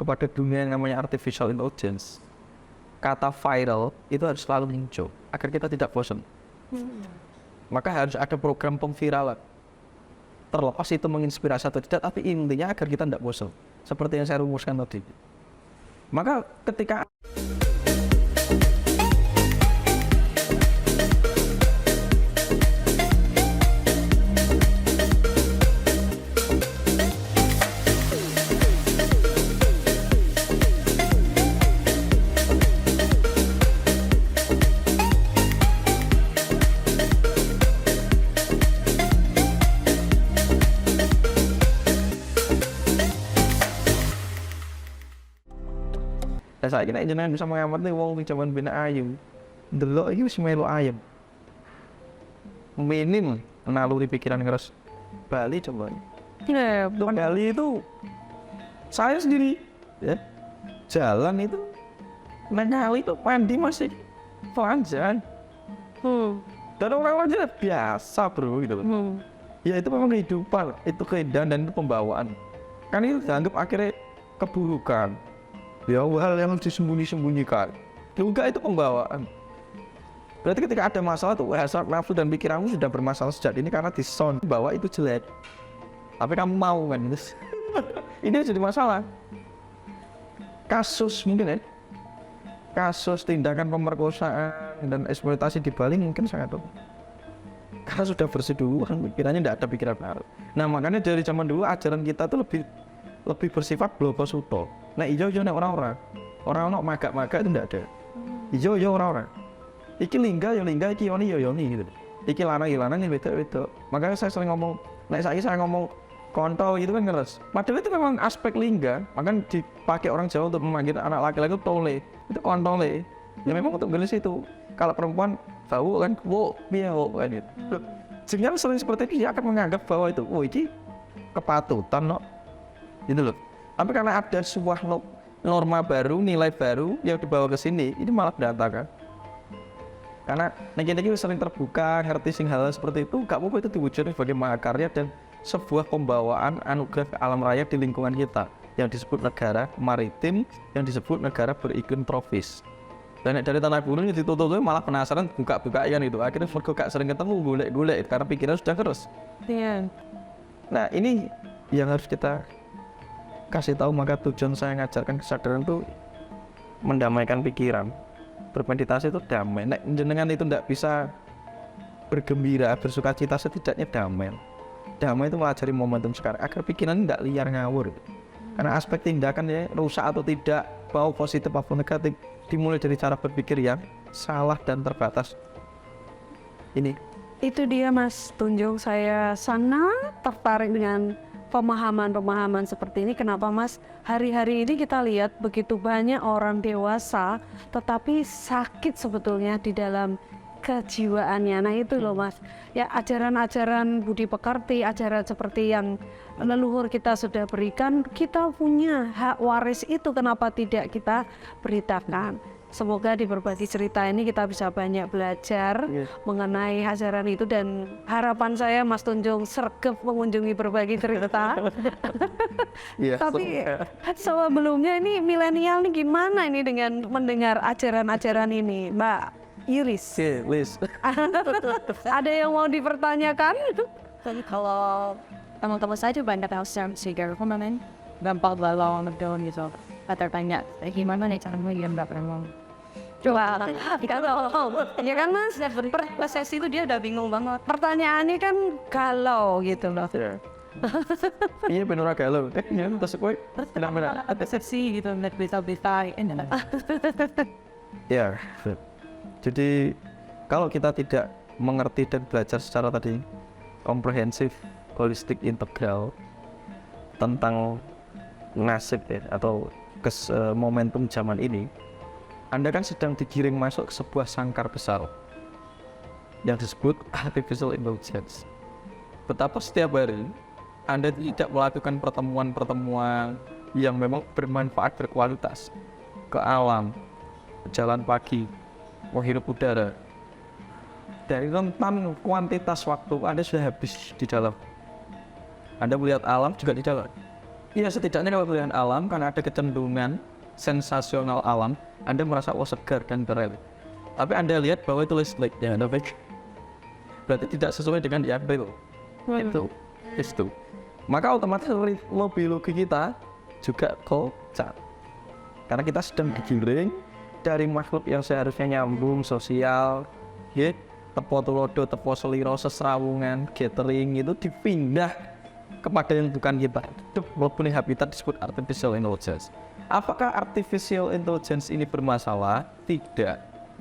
kepada dunia yang namanya artificial intelligence, kata viral itu harus selalu muncul agar kita tidak bosan. Maka harus ada program pemviralan. Terlepas itu menginspirasi atau tidak, tapi intinya agar kita tidak bosan. Seperti yang saya rumuskan tadi. Maka ketika saya kira jenengan bisa mengamati wong sing jaman bina ayu. Ndelok iki wis melu ayem. Minim naluri pikiran ngeres Bali coba. Bali itu saya sendiri ya. Jalan itu mengali itu mandi masih telanjang. Dan orang-orang aja biasa bro gitu loh. Ya itu memang kehidupan, itu keindahan dan itu pembawaan. Kan itu dianggap akhirnya keburukan. Ya hal yang disembunyi-sembunyikan juga itu pembawaan. Berarti ketika ada masalah tuh hasrat nafsu dan pikiranmu sudah bermasalah sejak ini karena disound bahwa itu jelek. Tapi kamu mau kan ini jadi masalah. Kasus mungkin ya, kasus tindakan pemerkosaan dan eksploitasi di Bali mungkin sangat tuh. Karena sudah bersih dulu kan pikirannya tidak ada pikiran baru. Nah makanya dari zaman dulu ajaran kita tuh lebih bersifat bloko suto. Nah ijo nek orang maga-maga itu ndak ada. Ijo orang. Iki lingga, iki yoni gitu. Iki lanang wedok. Makanya saya sering ngomong, nek saiki saya ngomong kontol gitu kan ngeres. Padahal itu memang aspek lingga, makanya dipakai orang Jawa untuk memanggil anak laki-laki itu tole. Itu kontole. Ya memang untuk gelis itu. Kalau perempuan bau kan, kan gitu. Sehingga sering seperti itu dia akan menganggap bahwa itu, iki kepatutan gitu loh. Tapi karena ada sebuah norma baru, nilai baru yang dibawa ke sini, ini malah berantakan. Karena niki sering terbuka, ngerti sing hal seperti itu, gak apa-apa itu diwujudkan sebagai mahakarya dan sebuah pembawaan anugerah ke alam raya di lingkungan kita yang disebut negara maritim, yang disebut negara beriklim tropis. Dan dari tanah gunung ditutup malah penasaran buka-bukaan itu. Akhirnya mereka gak sering ketemu, golek-golek karena pikiran sudah keras. Iya. Nah ini yang harus kita kasih tahu, maka tujuan saya ngajarkan kesadaran itu mendamaikan pikiran. Bermeditasi itu damai. Nek jenengan itu tidak bisa bergembira, bersuka cita, setidaknya damai. Damai itu mengajari momentum sekarang agar pikiran tidak liar ngawur. Karena aspek tindakan ya rusak atau tidak, mau positif maupun negatif, dimulai dari cara berpikir yang salah dan terbatas. Ini. Itu dia Mas Tunjung, saya sangat tertarik dengan pemahaman seperti ini. Kenapa Mas? Hari-hari ini kita lihat begitu banyak orang dewasa tetapi sakit sebetulnya di dalam kejiwaannya. Nah itu loh Mas, ya ajaran-ajaran budi pekerti, ajaran seperti yang leluhur kita sudah berikan, kita punya hak waris itu, kenapa tidak kita beritakan? Semoga di berbagi cerita ini kita bisa banyak belajar mengenai ajaran itu, dan harapan saya Mas Tunjung sregep mengunjungi berbagi cerita. Tapi sebelumnya ini milenial nih gimana ini dengan mendengar ajaran-ajaran ini, Mbak Iris? Ada yang mau dipertanyakan? Kalau teman-teman saya juga banyak yang share kemarin gampang lalu ngedon gitu. Tanya gimana nih caranya dia nggak pernah Coba ya kan Mas, sesi itu dia udah bingung banget. Pertanyaannya kan galau gitu loh. Iya benar galau. Terus gue benar-benar ada sesi gitu, net bisa ini. Ya, jadi kalau kita tidak mengerti dan belajar secara tadi komprehensif, holistik, integral tentang nasib ya, atau momentum zaman ini, Anda kan sedang digiring masuk ke sebuah sangkar besar yang disebut artificial intelligence. Betapa setiap hari Anda tidak melakukan pertemuan-pertemuan yang memang bermanfaat, berkualitas ke alam, jalan pagi, menghirup udara. Dari rentan kuantitas waktu Anda sudah habis di dalam. Anda melihat alam juga di dalam. Ya setidaknya kalau pilihan alam, karena ada kecenderungan sensasional alam, Anda merasa wah segar dan keren. Tapi Anda lihat bahwa itu listrik, ya, berarti tidak sesuai dengan diambil. Itu. Maka otomatis ritme biologi kita juga kocar. Karena kita sedang digiring dari makhluk yang seharusnya nyambung, sosial, ya, tepo tulodo, tepo seliro, sesrawungan, gathering itu dipindah kepada yang bukan kita. Itu walaupun habitat disebut artificial intelligence. Apakah artificial intelligence ini bermasalah? Tidak.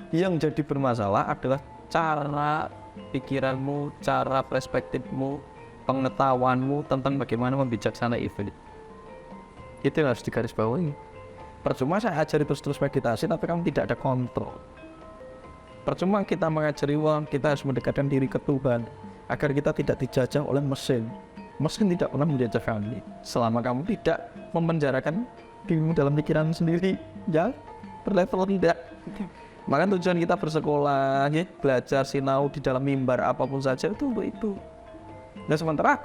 Yang jadi bermasalah adalah cara pikiranmu, cara perspektifmu, pengetahuanmu tentang bagaimana membijaksana itu. Itu yang harus digarisbawahi. Percuma saya ajari terus meditasi tapi kamu tidak ada kontrol. Percuma kita mengajari uang, kita harus mendekatkan diri ke Tuhan agar kita tidak dijajah oleh mesin. Mesin tidak pernah menjajah kami selama kamu tidak memenjarakan dirimu dalam pikiran sendiri, ya, berlevel tidak. Maka tujuan kita bersekolah, ya, belajar sinau di dalam mimbar apapun saja itu untuk itu. Nah sementara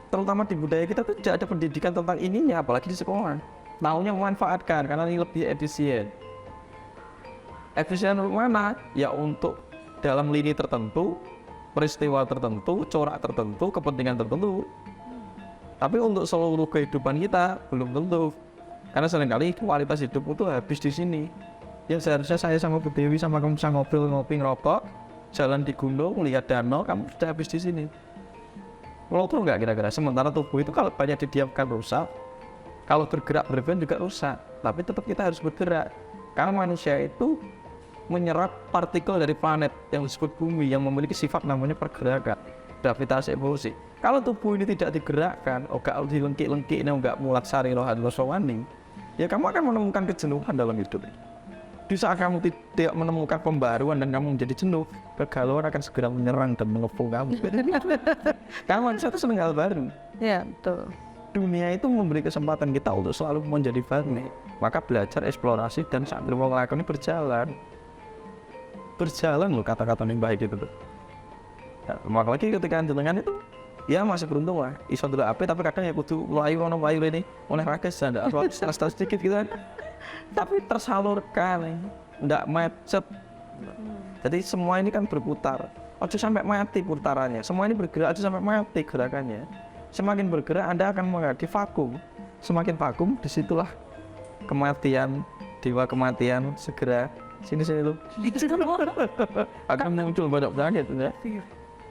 terutama di budaya kita tuh tidak ada pendidikan tentang ininya, apalagi di sekolah. Maunya memanfaatkan karena ini lebih efisien. Efisien mana? Ya untuk dalam lini tertentu, peristiwa tertentu, corak tertentu, kepentingan tertentu. Tapi untuk seluruh kehidupan kita belum tentu. Karena seringkali kualitas hidup itu habis di sini. Ya seharusnya saya sama Bu Dewi sama kamu bisa ngobrol, ngopi, ngerokok, jalan di gunung, lihat danau, kamu sudah habis di sini. Kalau tuh enggak kira-kira. Sementara tubuh itu kalau banyak didiamkan rusak, kalau bergerak berlebihan juga rusak. Tapi tetap kita harus bergerak. Karena manusia itu menyerap partikel dari planet yang disebut bumi yang memiliki sifat namanya pergerakan, gravitasi evolusi. Kalau tubuh ini tidak digerakkan, enggak dilengkik-lengkik, enggak mulat sari rohan rosawani, ya kamu akan menemukan kejenuhan dalam hidup. Di saat kamu tidak menemukan pembaruan dan kamu menjadi jenuh, kegalauan akan segera menyerang dan mengepung kamu. Karena manusia itu senang hal baru. Ya, betul. Dunia itu memberi kesempatan kita untuk selalu menjadi baru. Maka belajar, eksplorasi, dan saat mau ngelakuin berjalan loh kata-kata yang baik itu tuh. Nah, maka lagi ketika jenengan itu ya masih beruntung lah iso dulu ape tapi kadang ya kudu melayu ono wayu ini oleh rakyat ndak setelah sedikit gitu kan. Tapi tersalurkan, ndak macet. Jadi semua ini kan berputar. Ojo sampai mati putarannya. Semua ini bergerak ojo sampai mati gerakannya. Semakin bergerak Anda akan menghadapi vakum. Semakin vakum disitulah kematian, dewa kematian segera sini lu. Akan muncul banyak penyakit ya.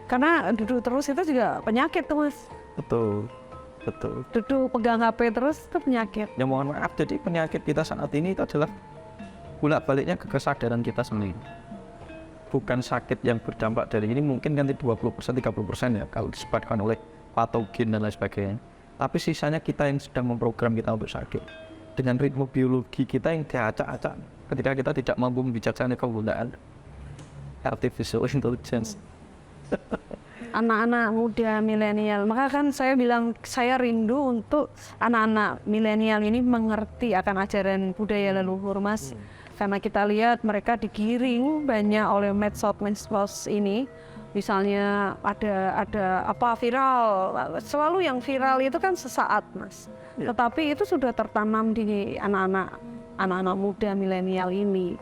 Karena duduk terus itu juga penyakit tuh Mas. Betul. Duduk pegang HP terus itu penyakit. Ya mohon maaf, jadi penyakit kita saat ini itu adalah bolak-baliknya ke kesadaran kita sendiri. Bukan sakit yang berdampak dari ini mungkin nanti 20%, 30% ya kalau disebabkan oleh patogen dan lain sebagainya. Tapi sisanya kita yang sedang memprogram kita untuk sakit. Dengan ritme biologi kita yang diacak-acak ketika kita tidak mampu membijaksanakan penggunaan artificial intelligence. Anak-anak muda milenial, maka kan saya bilang saya rindu untuk anak-anak milenial ini mengerti akan ajaran budaya leluhur Mas. Karena kita lihat mereka digiring banyak oleh medsos ini. Misalnya ada apa viral, selalu yang viral itu kan sesaat Mas. Tetapi itu sudah tertanam di anak-anak muda milenial ini.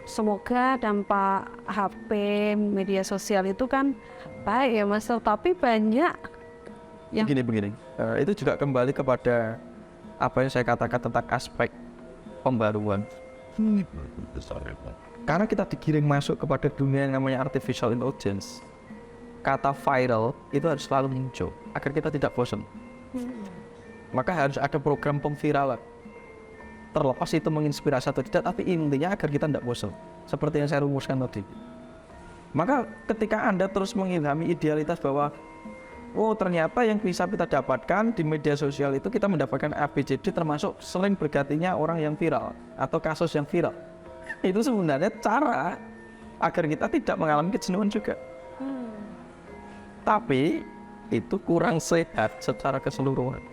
Semoga dampak HP, media sosial itu kan baik ya Mas, tapi banyak yang Begini. Itu juga kembali kepada apa yang saya katakan tentang aspek pembaruan. Karena kita digiring masuk kepada dunia yang namanya artificial intelligence, kata viral itu harus selalu muncul agar kita tidak bosan. Maka harus ada program pemviralan. Terlepas itu menginspirasi atau tidak, tapi intinya agar kita tidak bosan. Seperti yang saya rumuskan tadi. Maka ketika Anda terus mengilhami idealitas bahwa oh ternyata yang bisa kita dapatkan di media sosial itu kita mendapatkan ABCD termasuk sering bergantinya orang yang viral atau kasus yang viral. Itu sebenarnya cara agar kita tidak mengalami kejenuhan juga. Tapi itu kurang sehat secara keseluruhan.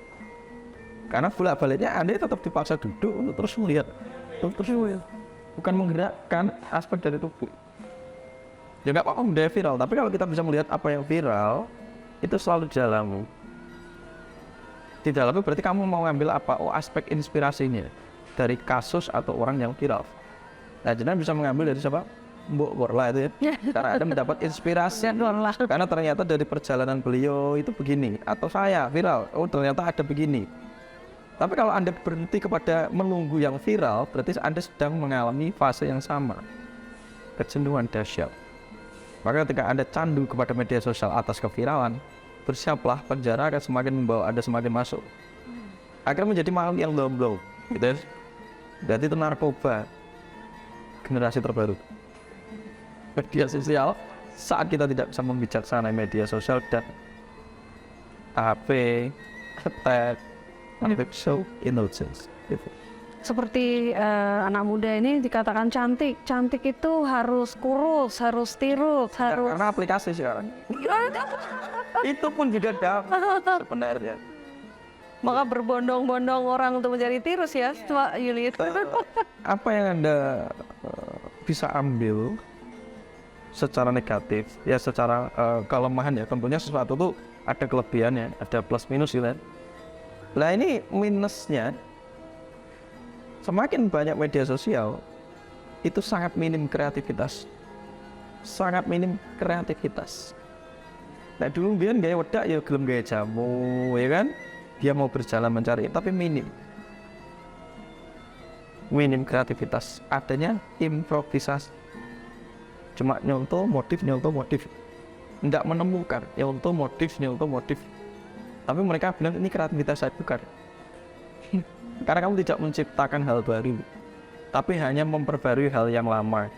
Karena bolak-baliknya Anda tetap dipaksa duduk untuk terus melihat, bukan menggerakkan aspek dari tubuh. Ya nggak apa-apa udah viral, tapi kalau kita bisa melihat apa yang viral, itu selalu jalanmu. Di dalamnya berarti kamu mau ngambil apa? Oh, aspek inspirasinya dari kasus atau orang yang viral. Nah, jenengan bisa mengambil dari siapa? Mbok Korla itu ya. Karena Anda mendapat inspirasi. Karena ternyata dari perjalanan beliau itu begini. Atau saya viral, oh ternyata ada begini. Tapi kalau Anda berhenti kepada menunggu yang viral, berarti Anda sedang mengalami fase yang sama. Kejenuhan dahsyat. Maka ketika Anda candu kepada media sosial atas keviralan, bersiaplah penjara akan semakin membawa Anda semakin masuk. Akhirnya menjadi makhluk yang low gitu ya. Berarti itu narkoba generasi terbaru. Media sosial, saat kita tidak bisa membijaksanai media sosial dan HP, tab, show innocence gitu. Seperti anak muda ini dikatakan cantik itu harus kurus, harus tirus, harus Karena aplikasi sekarang. Itu pun juga dapat sebenarnya. maka berbondong-bondong orang untuk menjadi tirus ya, Pak Yuli. Apa yang Anda bisa ambil secara negatif, ya secara kelemahan ya, tentunya sesuatu itu ada kelebihannya, ada plus minus gitu kan. Nah ini minusnya, semakin banyak media sosial, itu sangat minim kreativitas. Sangat minim kreativitas. Nah dulu biar gaya wedak ya gelem gaya jamu, ya kan? Dia mau berjalan mencari, tapi minim kreativitas. Adanya improvisasi. Cuma nyontoh motif. Nggak menemukan, nyontoh motif. Tapi mereka bilang ini kreativitas saya bukan. Karena kamu tidak menciptakan hal baru, tapi hanya memperbarui hal yang lama.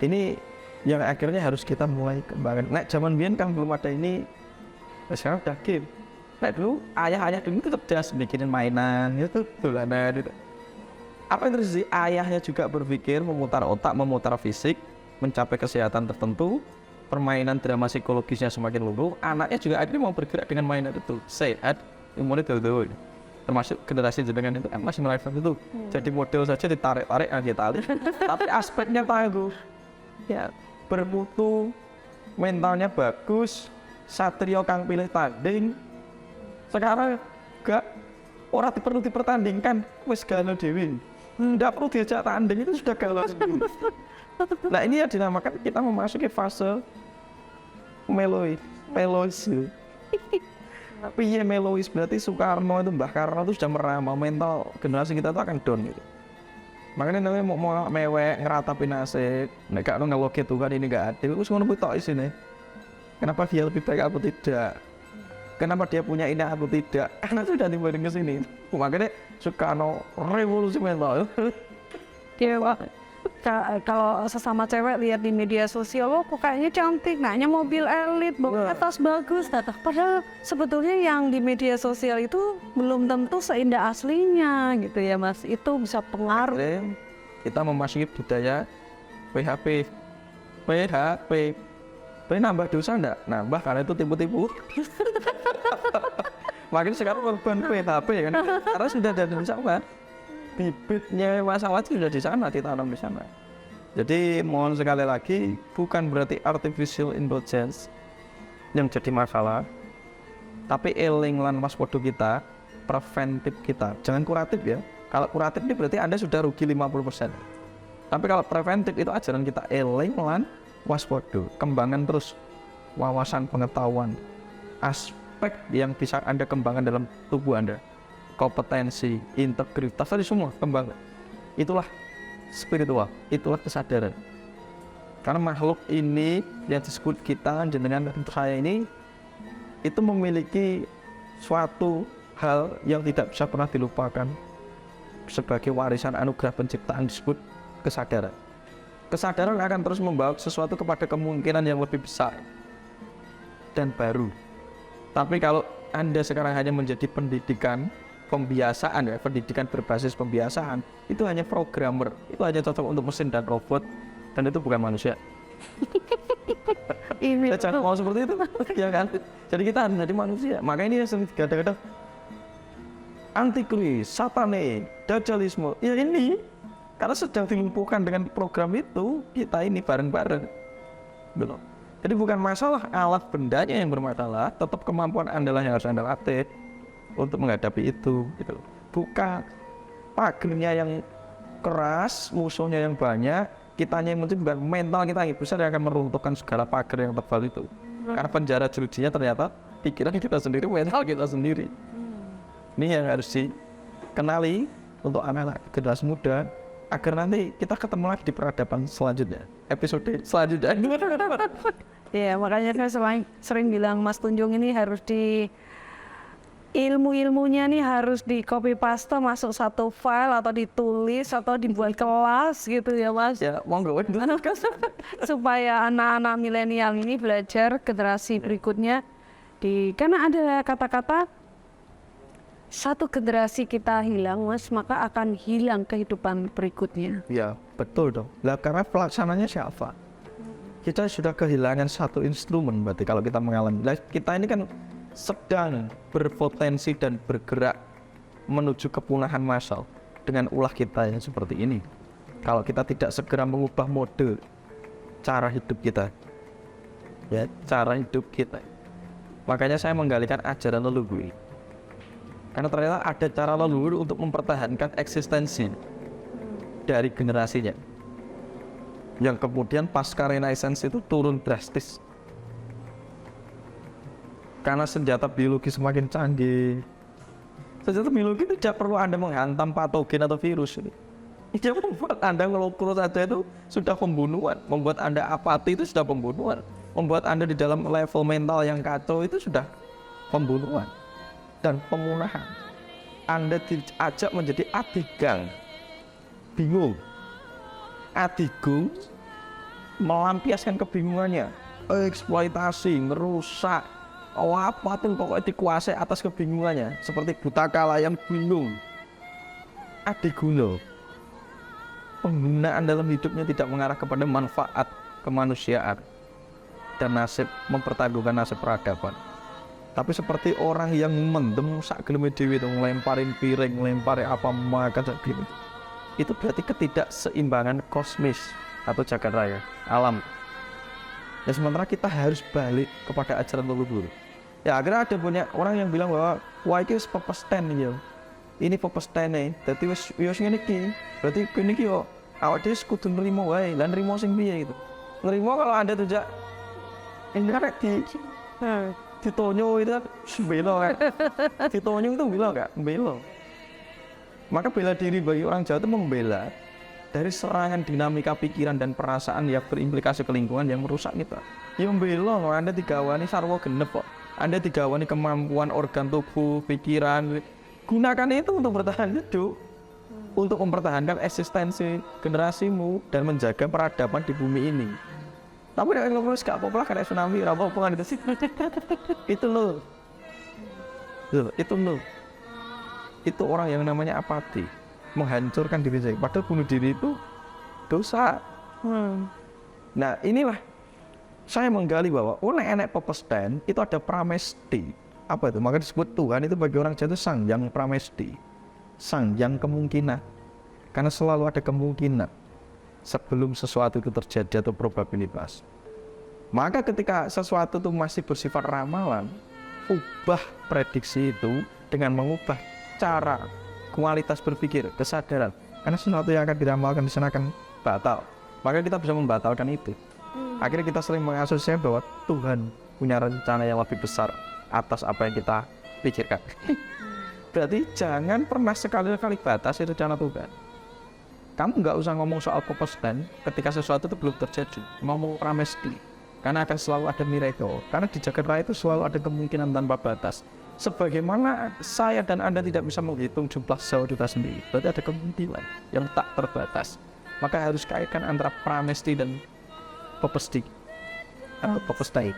Ini yang akhirnya harus kita mulai kembangkan. Nah, zaman biyen kan belum ada ini, sekarang udah game. Nah dulu ayah dulu itu cerdas bikinin mainan, itu dolanan itu. Apa yang terjadi? Ayahnya juga berpikir memutar otak, memutar fisik, mencapai kesehatan tertentu. Permainan drama psikologisnya semakin lumpuh. Anaknya juga akhirnya mau bergerak dengan mainan itu sehat, umurnya jauh-jauh. Termasuk generasi jenengan itu masih melakukan itu. Jadi model saja ditarik-tarik aja tali. Tapi aspeknya tahu ya bermutu, mentalnya bagus, satrio kang pilih tanding. Sekarang enggak, orang perlu dipertandingkan, wis galau dewi. Enggak perlu diajak tanding, itu sudah galau sendiri. Nah ini yang dinamakan kita memasuki fase melois. Tapi ya melois berarti Soekarno itu, Mbah Karno itu sudah meramal mental generasi kita itu akan down gitu. Makanya namanya mau mewek ngeratapi nasib, nek gak ngeloket Tuhan ini gak adil, terus ngono tok isine. Kenapa dia lebih baik aku tidak? Kenapa dia punya ini aku tidak? Karena sudah timbul ke sini. Makanya Soekarno revolusi mental. Dia kalau sesama cewek lihat di media sosial, oh kok kayaknya cantik, nanya mobil elit, bawa tas bagus, padahal sebetulnya yang di media sosial itu belum tentu seindah aslinya gitu ya Mas. Itu bisa pengaruh. Kita memasuki budaya PHP. Nambah dosa enggak? Nambah karena itu tipu-tipu. Makin sekarang korban PHP ya kan? Karena sudah ada di sana. Bibitnya masalah itu sudah di sana, ditanam di sana. Jadi mohon sekali lagi, bukan berarti artificial intelligence yang jadi masalah, tapi eling lan waspada kita, preventif kita. Jangan kuratif ya. Kalau kuratif ini berarti Anda sudah rugi 50%. Tapi kalau preventif itu ajaran kita eling lan waspada, kembangkan terus wawasan pengetahuan, aspek yang bisa Anda kembangkan dalam tubuh Anda, kompetensi, integritas, tadi semua kembangkan. Itulah spiritual, itulah kesadaran. Karena makhluk ini yang disebut kita, jenengan dan saya ini, itu memiliki suatu hal yang tidak bisa pernah dilupakan sebagai warisan anugerah penciptaan, disebut kesadaran. Kesadaran akan terus membawa sesuatu kepada kemungkinan yang lebih besar dan baru. Tapi kalau Anda sekarang hanya menjadi pendidikan pembiasaan ya, pendidikan berbasis pembiasaan, itu hanya programmer, itu hanya cocok untuk mesin dan robot, dan itu bukan manusia. Ini Jangan mau seperti itu, ya kan? Jadi kita harus menjadi manusia. Makanya ini yang sering kadang-kadang antikris, satane, dajjalisme, ya ini karena sedang dilumpuhkan dengan program itu, kita ini bareng-bareng. Belum. Jadi bukan masalah alat bendanya yang bermasalah, tetap kemampuan Anda lah yang harus Anda latih. untuk menghadapi itu gitu loh. Bukan pagernya yang keras, musuhnya yang banyak, kitanya yang mungkin mental kita yang besar yang akan meruntuhkan segala pagar yang tebal itu. Karena penjara jerujinya ternyata pikiran kita sendiri, mental kita sendiri. Ini yang harus dikenali untuk anak-anak generasi muda agar nanti kita ketemu lagi di peradaban selanjutnya, episode selanjutnya. Ya, makanya saya sering bilang Mas Tunjung ini harus ilmu-ilmunya nih harus di copy paste masuk satu file atau ditulis atau dibuat kelas gitu ya Mas. Ya, monggo. Supaya anak-anak milenial ini belajar generasi berikutnya karena ada kata-kata satu generasi kita hilang Mas, maka akan hilang kehidupan berikutnya. Ya, betul dong. Lah karena pelaksananya siapa? Kita sudah kehilangan satu instrumen berarti kalau kita mengalami. Lah kita ini kan sedang berpotensi dan bergerak menuju kepunahan massal dengan ulah kita yang seperti ini. Kalau kita tidak segera mengubah mode cara hidup kita, ya cara hidup kita. Makanya saya menggalikan ajaran leluhur. Karena ternyata ada cara leluhur untuk mempertahankan eksistensi dari generasinya. Yang kemudian pasca Renaissance itu turun drastis. Karena senjata biologi semakin canggih. Senjata biologi itu tidak perlu Anda menghantam patogen atau virus. Itu membuat Anda ngelukur saja itu sudah pembunuhan. Membuat Anda apati itu sudah pembunuhan. Membuat Anda di dalam level mental yang kacau itu sudah pembunuhan dan pemunahan. Anda diajak menjadi adigang, bingung. Adigung melampiaskan kebingungannya, eksploitasi, merusak, apapun pokoknya dikuasai atas kebingungannya. Seperti buta kala yang bingung. Adiguna, penggunaan dalam hidupnya tidak mengarah kepada manfaat kemanusiaan dan nasib mempertanggungan nasib peradaban. Tapi seperti orang yang mendem sak geleme dhewe itu ngelemparin piring, ngelemparin apa makan sak geleme. Itu berarti ketidakseimbangan kosmis atau jagat raya, alam. Ya sementara kita harus balik kepada ajaran leluhur. Ya akhirnya ada banyak orang yang bilang bahwa wah iki wis pepesten ya. Ini pepestene. Dadi wis ngene iki. Berarti kene iki yo awak dhewe kudu nrimo wae. Lah nrimo sing piye gitu. Nrimo kalau Anda tidak enggak ditonyo itu kan belo kan. Ditonyo itu belo enggak? Belo. Maka bela diri bagi orang Jawa itu membela dari serangan dinamika pikiran dan perasaan yang berimplikasi ke lingkungan yang merusak kita. Ya membela, Anda digawani sarwa genep kok. Anda digawani kemampuan organ tubuh, pikiran. Gunakan itu untuk bertahan hidup. Untuk mempertahankan eksistensi generasimu dan menjaga peradaban di bumi ini. Tapi nek ngono wis gak apa-apa karena tsunami ora apa-apa kan itu. Itu loh. Itu loh. Itu orang yang namanya apati, menghancurkan diri sendiri. Padahal bunuh diri itu dosa. Nah inilah saya menggali bahwa oleh enek pepesten itu ada pramesti. Apa itu? Maka disebut Tuhan itu bagi orang Jawa itu sang yang pramesti, sang yang kemungkinan. Karena selalu ada kemungkinan sebelum sesuatu itu terjadi atau probabilitas. Maka ketika sesuatu itu masih bersifat ramalan, ubah prediksi itu dengan mengubah cara, kualitas berpikir, kesadaran. Karena sesuatu yang akan diramalkan di sana akan batal. Maka kita bisa membatalkan itu. Akhirnya kita sering mengasosiasikan bahwa Tuhan punya rencana yang lebih besar atas apa yang kita pikirkan. Berarti jangan pernah sekali-kali batasi rencana Tuhan. Kamu nggak usah ngomong soal pepesten ketika sesuatu itu belum terjadi. Ngomong pramesti. Karena akan selalu ada miracle. Karena di jagat raya itu selalu ada kemungkinan tanpa batas. Sebagaimana saya dan Anda tidak bisa menghitung jumlah sel kita sendiri. Berarti ada kemungkinan yang tak terbatas. Maka harus kaitkan antara pramesti dan pepesti. Atau pepestai.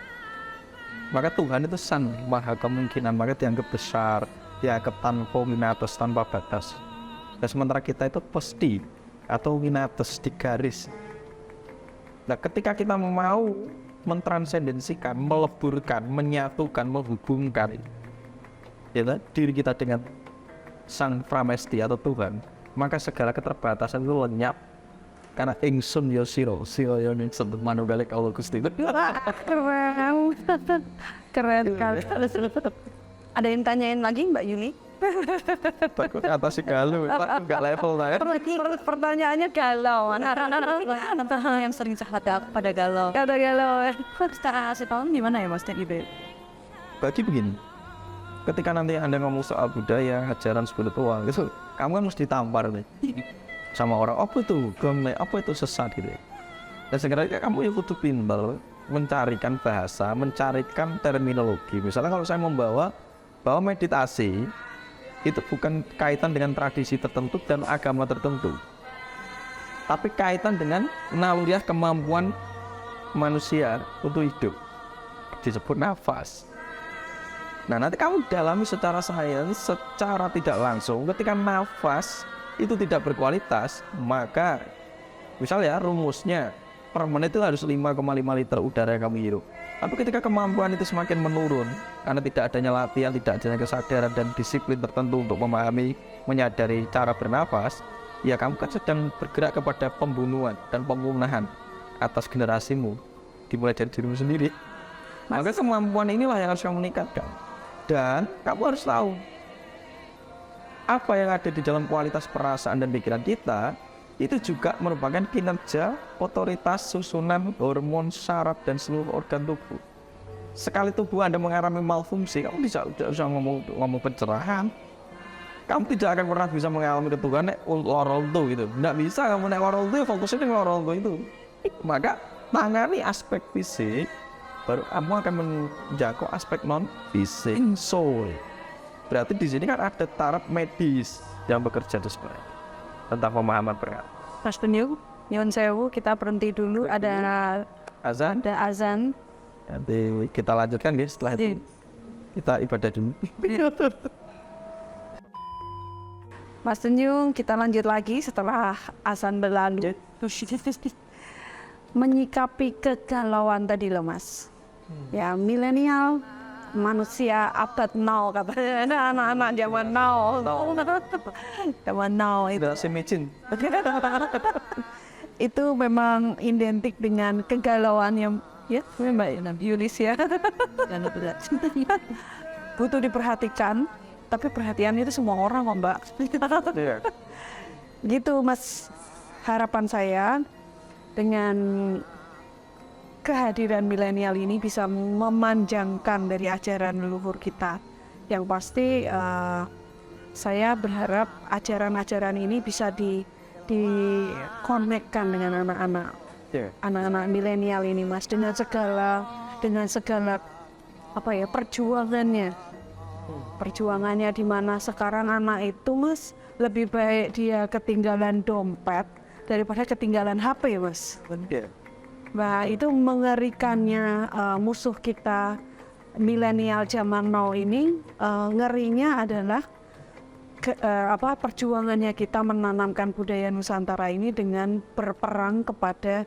Maka Tuhan itu sang maha kemungkinan. Maka dianggap besar. Dianggap tanpa minatus, tanpa batas. Dan sementara kita itu pesti. Atau minatus di garis. Nah ketika kita mau mentransendensikan, meleburkan, menyatukan, menghubungkan ya, diri kita dengan sang pramesti atau Tuhan, maka segala keterbatasan itu lenyap. Karena ingsun yo siro yo ingsun manunggaling Allah Gusti. Keren. Keren kali. Ada yang tanyain lagi Mbak Yuli? Takut atasi galau, Pak, nggak level saya. Pertanyaannya galau. Yang sering sahabat pada galau. Ada galau. Secara kasih tahu gimana ya Mas Ibu? Bagi begini, ketika nanti Anda ngomong soal budaya, ajaran spiritual, gitu, kamu kan mesti tampar nih sama orang, apa itu gomle, apa itu sesat gitu. Dan segera kamu yang kudu pintar mencarikan bahasa, mencarikan terminologi. Misalnya kalau saya membawa bahwa meditasi itu bukan kaitan dengan tradisi tertentu dan agama tertentu, tapi kaitan dengan naluriah kemampuan manusia untuk hidup, disebut nafas. Nah, nanti kamu dalami secara sains, secara tidak langsung. Ketika nafas itu tidak berkualitas, maka misalnya rumusnya per menit itu harus 5,5 liter udara yang kamu hirup. Tapi ketika kemampuan itu semakin menurun karena tidak adanya latihan, tidak adanya kesadaran dan disiplin tertentu untuk memahami, menyadari cara bernafas, ya kamu kan sedang bergerak kepada pembunuhan dan pemusnahan atas generasimu, dimulai dari dirimu sendiri. Maka kemampuan inilah yang harus kamu meningkatkan. Dan kamu harus tahu apa yang ada di dalam kualitas perasaan dan pikiran kita itu juga merupakan kinerja otoritas susunan hormon, saraf, dan seluruh organ tubuh. Sekali tubuh Anda mengalami malfungsi, kamu tidak usah ngomong pencerahan. Kamu tidak akan pernah bisa mengalami ketuhan lorol itu gitu. Tidak bisa kamu naik lorol itu, fokusnya di lorol itu. Maka tangani aspek fisik, baru kamu akan menjangkau aspek non fisik, soul. Berarti di sini kan ada taraf medis yang bekerja di sebelah tentang pemahaman perkara. Mas Tunjung, Nyon Sewu, kita berhenti dulu. Ada azan. Nanti kita lanjutkan guys setelah itu. Kita ibadah dulu. Mas Tunjung, kita lanjut lagi setelah azan berlalu. Menyikapi kegalauan tadi loh Mas. Ya, milenial, manusia abad now katanya, anak-anak zaman now. Zaman now itu. Tidak semicin. Itu memang identik dengan kegalauan yang ya Mbak Yulis ya. Butuh diperhatikan, tapi perhatian itu semua orang kok Mbak. Gitu Mas, harapan saya dengan kehadiran milenial ini bisa memanjangkan dari ajaran leluhur kita. Yang pasti saya berharap ajaran-ajaran ini bisa dikonekkan dengan anak-anak milenial ini Mas, dengan segala perjuangannya di mana sekarang anak itu Mas lebih baik dia ketinggalan dompet daripada ketinggalan HP Mas. Nah, itu mengerikannya musuh kita milenial zaman now ini, ngerinya adalah perjuangannya kita menanamkan budaya Nusantara ini dengan berperang kepada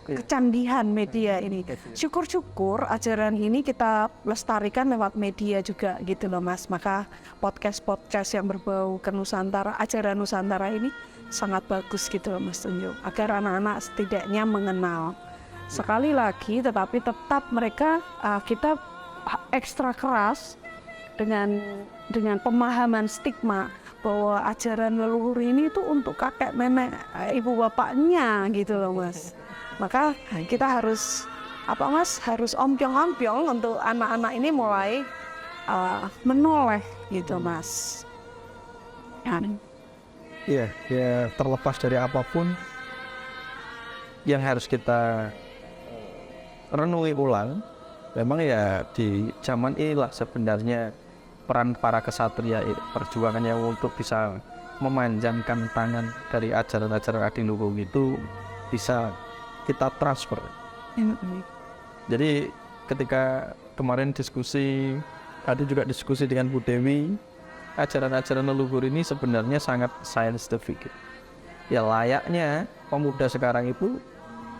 kecandihan media ini. Syukur-syukur ajaran ini kita lestarikan lewat media juga gitu loh Mas. Maka podcast-podcast yang berbau ke Nusantara, ajaran Nusantara ini sangat bagus gitu loh Mas Tunjung, agar anak-anak setidaknya mengenal. Sekali lagi tetapi tetap mereka kita ekstra keras dengan pemahaman stigma bahwa ajaran leluhur ini itu untuk kakek nenek ibu bapaknya gitu loh Mas. Maka kita harus harus ompiong-ompiong untuk anak-anak ini mulai menoleh gitu Mas. Ya, terlepas dari apapun yang harus kita renungi ulang, memang ya di zaman inilah sebenarnya peran para kesatria perjuangannya untuk bisa memanjangkan tangan dari ajaran-ajaran adiluhung itu bisa kita transfer. Jadi ketika kemarin ada juga diskusi dengan Bu Dewi, ajaran-ajaran leluhur ini sebenarnya sangat scientific. Ya layaknya pemuda sekarang itu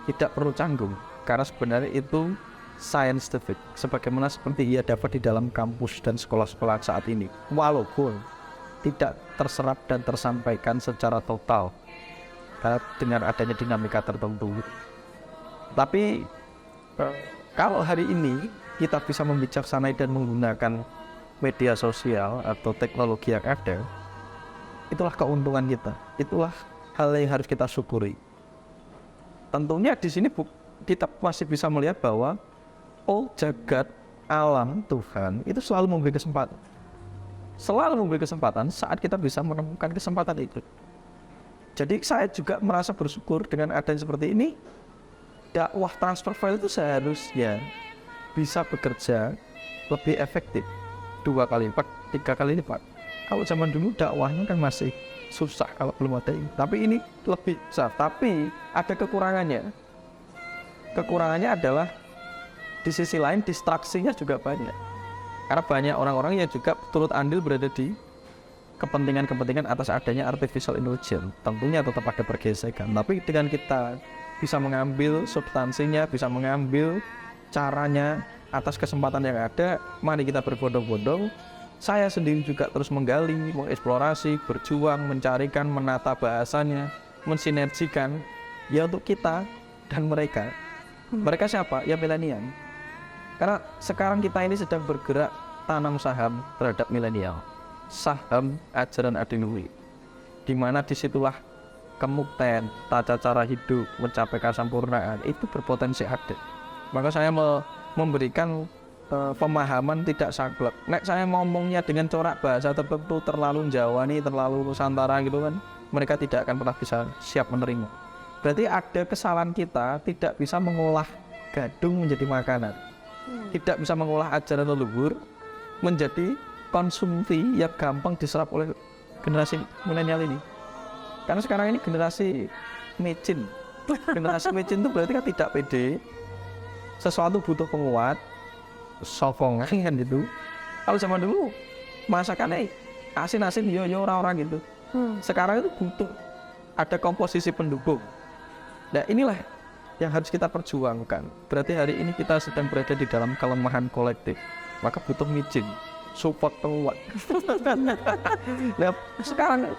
tidak perlu canggung, karena sebenarnya itu scientific, sebagaimana seperti ia dapat di dalam kampus dan sekolah-sekolah saat ini, walaupun tidak terserap dan tersampaikan secara total karena dengan adanya dinamika tertentu. Tapi kalau hari ini kita bisa membijaksanai dan menggunakan media sosial atau teknologi yang ada, itulah keuntungan kita, itulah hal yang harus kita syukuri. Tentunya di sini kita masih bisa melihat bahwa jagat alam Tuhan itu selalu memberi kesempatan saat kita bisa menemukan kesempatan itu. Jadi saya juga merasa bersyukur dengan adanya seperti ini. Dakwah transfer file itu seharusnya bisa bekerja lebih efektif 2 kali lipat, 3 kali lipat. Kalau zaman dulu dakwahnya kan masih susah kalau belum ada ini. Tapi ini lebih besar. Tapi ada kekurangannya. Kekurangannya adalah di sisi lain distraksinya juga banyak. Karena banyak orang-orang yang juga turut andil berada di kepentingan-kepentingan atas adanya artificial intelligence. Tentunya tetap ada pergesekan. Tapi dengan kita bisa mengambil substansinya, bisa mengambil caranya atas kesempatan yang ada, mari kita berbondong-bondong. Saya sendiri juga terus menggali, mengeksplorasi, berjuang, mencarikan, menata bahasanya, mensinergikan ya untuk kita dan mereka. Mereka siapa? Ya milenial. Karena sekarang kita ini sedang bergerak tanam saham terhadap milenial. Saham ajaran Adinuri. Di mana disitulah kemukten, tata cara hidup, mencapai kesempurnaan itu berpotensi ada. Maka saya memberikan pemahaman tidak saklek. Nek saya ngomongnya dengan corak bahasa tertentu terlalu Jawa nih, terlalu Nusantara gitu kan, mereka tidak akan pernah bisa siap menerima. Berarti ada kesalahan kita tidak bisa mengolah gadung menjadi makanan, tidak bisa mengolah ajaran leluhur menjadi konsumsi yang gampang diserap oleh generasi milenial ini. Karena sekarang ini generasi micin. Generasi micin itu berarti kan tidak pede, sesuatu butuh penguat, sokongan kan gitu. Kalau zaman dulu masakannya asin-asin yo orang-orang gitu. Sekarang itu butuh ada komposisi pendukung. Nah inilah yang harus kita perjuangkan. Berarti hari ini kita sedang berada di dalam kelemahan kolektif. Maka butuh micin, support penguat. Nah sekarang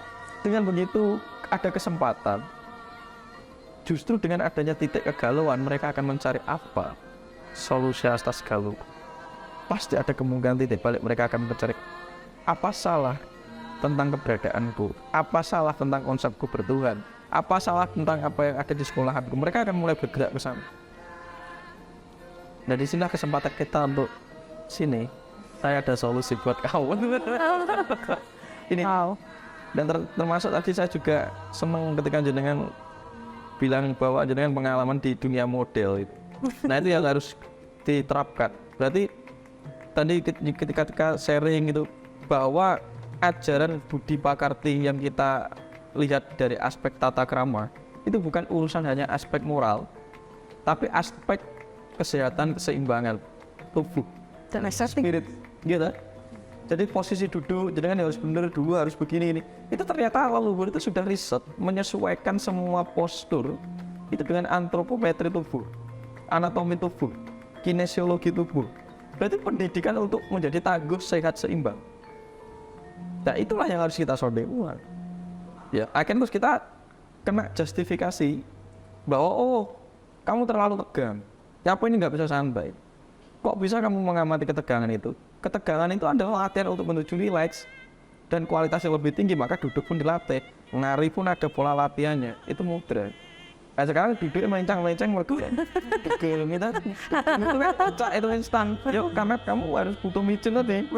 dengan begitu ada kesempatan. Justru dengan adanya titik kegalauan mereka akan mencari apa solusi atas galau. Pasti ada kemungkinan titik balik, mereka akan mencari apa salah tentang keberadaanku, apa salah tentang konsepku bertuhan, apa salah tentang apa yang ada di sekolahanku. Mereka akan mulai bergerak ke sana. Nah di sini kesempatan kita untuk sini. Saya ada solusi buat kamu. Ini. Dan termasuk tadi saya juga senang ketika jenengan bilang bahwa jenengan pengalaman di dunia model itu. Nah itu yang harus diterapkan. Berarti tadi ketika sharing itu bahwa ajaran Budi Pakarti yang kita lihat dari aspek tata krama itu bukan urusan hanya aspek moral, tapi aspek kesehatan, keseimbangan tubuh dan spirit gitu. Jadi posisi duduk jenengan harus benar dulu, harus begini ini. Itu ternyata leluhur itu sudah riset menyesuaikan semua postur itu dengan antropometri tubuh, anatomi tubuh, kinesiologi tubuh. Berarti pendidikan untuk menjadi tangguh, sehat, seimbang. Nah itulah yang harus kita sordewan. Ya, akhirnya terus kita kena justifikasi bahwa kamu terlalu tegang. Ya apa ini nggak bisa santai? Kok bisa kamu mengamati ketegangan itu? Ketegangan itu adalah latihan untuk menuju relax dan kualitas yang lebih tinggi, maka duduk pun dilatih, ngari pun ada pola latihannya, itu mudra. Nah sekarang duduk melencang-melencang mereka degel gitu, itu kan pecah, itu instan. Yuk karena kamu harus butuh micin tadi,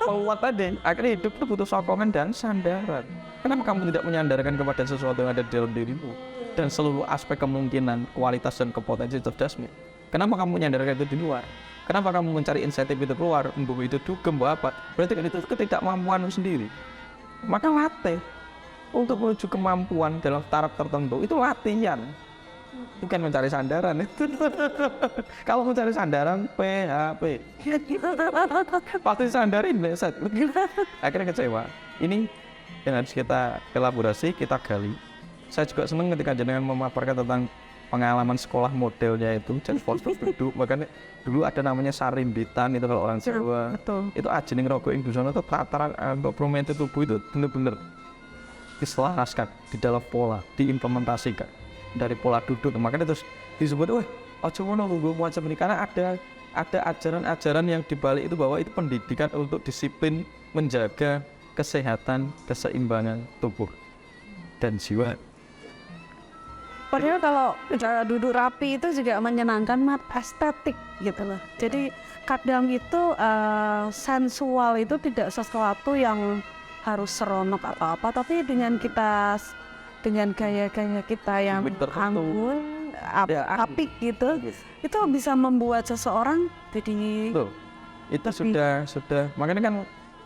kuat tadi. Akhirnya hidup itu butuh sokongan dan sandaran. Kenapa kamu tidak menyandarkan kepada sesuatu yang ada di dalam dirimu dan seluruh aspek kemungkinan, kualitas dan kompetensi cerdasmu? Kenapa kamu menyandarkan itu di luar? Kenapa kamu mencari insentif itu keluar, membawa itu dugem, membawa apa? Berarti kan itu ketidakmampuanmu sendiri. Maka latih untuk menuju kemampuan dalam taraf tertentu, itu latihan. Bukan mencari sandaran. Kalau mencari sandaran, PHP. Pasti sandarin, leset. Akhirnya kecewa. Ini yang harus kita elaborasi, kita gali. Saya juga senang ketika jenengan memaparkan tentang pengalaman sekolah modelnya itu, jadi postur duduk. Makanya dulu ada namanya sarimbitan itu kalau orang Jawa. Itu ajening rogo ing dusono itu tataran promente tubuh itu benar-benar diselaraskan di dalam pola, diimplementasikan dari pola duduk. Makanya terus disebut, aja ngono nggo macam ini, karena ada ajaran-ajaran yang dibalik itu bahwa itu pendidikan untuk disiplin menjaga kesehatan, keseimbangan tubuh dan jiwa. Padahal kalau duduk rapi itu juga menyenangkan mata, estetik gitu loh. Jadi kadang itu sensual itu tidak sesuatu yang harus seronok atau apa, tapi dengan gaya-gaya kita yang Tertentu. anggun, Ya, apik gitu, itu bisa membuat seseorang jadi Tuh, itu sudah makanya kan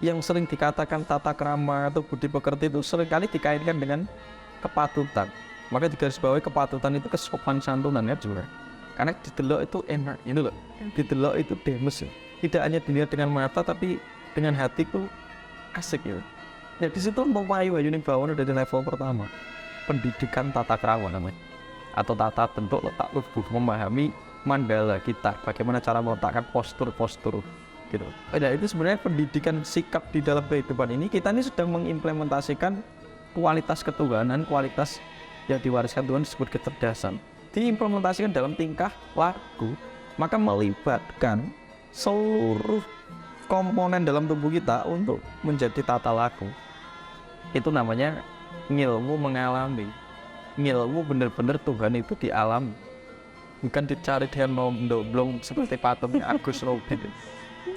yang sering dikatakan tata krama atau budi pekerti itu seringkali dikaitkan dengan kepatutan. Maka digarisbawahi kepatutan itu kesopan santunan ya juga. Karena didelok itu enak, ini loh. Didelok itu demes ya. Tidak hanya dilihat dengan mata tapi dengan hati itu asik ya. Ya di situ memayu Yuni Bawono dari level pertama. Pendidikan tata krama namanya. Atau tata bentuk letak tubuh, memahami mandala kita, bagaimana cara meletakkan postur-postur gitu. Nah, itu sebenarnya pendidikan sikap di dalam kehidupan ini kita ini sedang mengimplementasikan kualitas ketuhanan, kualitas yang diwariskan Tuhan disebut kecerdasan. Diimplementasikan dalam tingkah laku, maka melibatkan seluruh komponen dalam tubuh kita untuk menjadi tata laku. Itu namanya ngilmu mengalami. Ngilmu benar-benar Tuhan itu dialami, bukan dicari dengan nomblong seperti patungnya Agus Robin.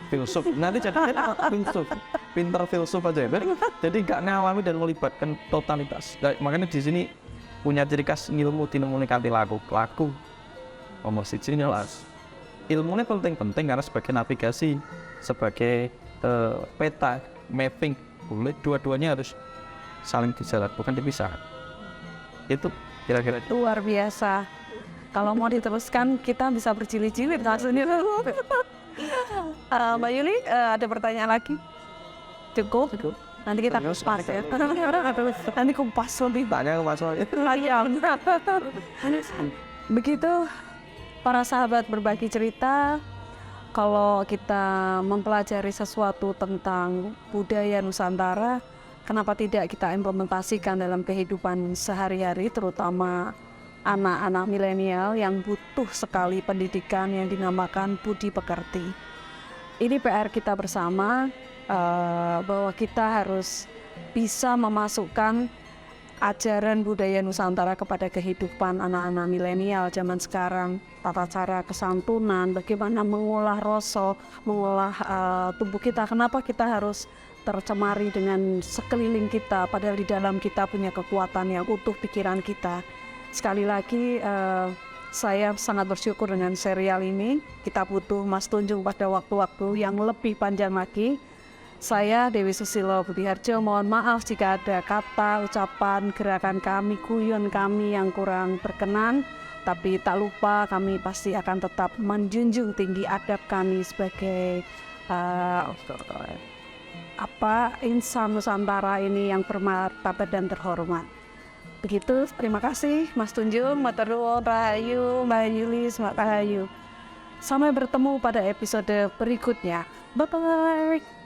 Filsuf, nanti jadi filsuf, pinter filsuf aja. Jadi nggak ngalami dan melibatkan totalitas. Nah, makanya di sini punya ciri khas ilmu tinamuni kanthi laku. Nomor siji jelas. Ilmunya penting karena sebagai navigasi, sebagai peta, mapping. Boleh dua-duanya harus saling dijalan, bukan dipisahkan. Itu kira-kira luar biasa. Kalau mau diteruskan kita bisa berjilid-jilid maksudnya. Mbak Yuli, ada pertanyaan lagi? Cukup? Nanti kita kupas ya. Nanti kupas lebih tanya ke masalahnya. panjang. Begitu para sahabat berbagi cerita. Kalau kita mempelajari sesuatu tentang budaya Nusantara, kenapa tidak kita implementasikan dalam kehidupan sehari-hari, terutama anak-anak milenial yang butuh sekali pendidikan yang dinamakan budi pekerti. Ini PR kita bersama, bahwa kita harus bisa memasukkan ajaran budaya Nusantara kepada kehidupan anak-anak milenial zaman sekarang. Tata cara kesantunan, bagaimana mengolah rasa, mengolah tubuh kita. Kenapa kita harus tercemari dengan sekeliling kita, padahal di dalam kita punya kekuatan yang utuh pikiran kita. Sekali lagi, saya sangat bersyukur dengan serial ini. Kita butuh Mas Tunjung pada waktu-waktu yang lebih panjang lagi. Saya Dewi Susilo Budiharjo, mohon maaf jika ada kata, ucapan, gerakan kami, guyon kami yang kurang berkenan. Tapi tak lupa kami pasti akan tetap menjunjung tinggi adab kami sebagai insan Nusantara ini yang bermartabat dan terhormat. Begitu, terima kasih Mas Tunjung, Matur nuwun, Rahayu, Mbak Yuli, semangat Rahayu. Sampai bertemu pada episode berikutnya. Bye-bye.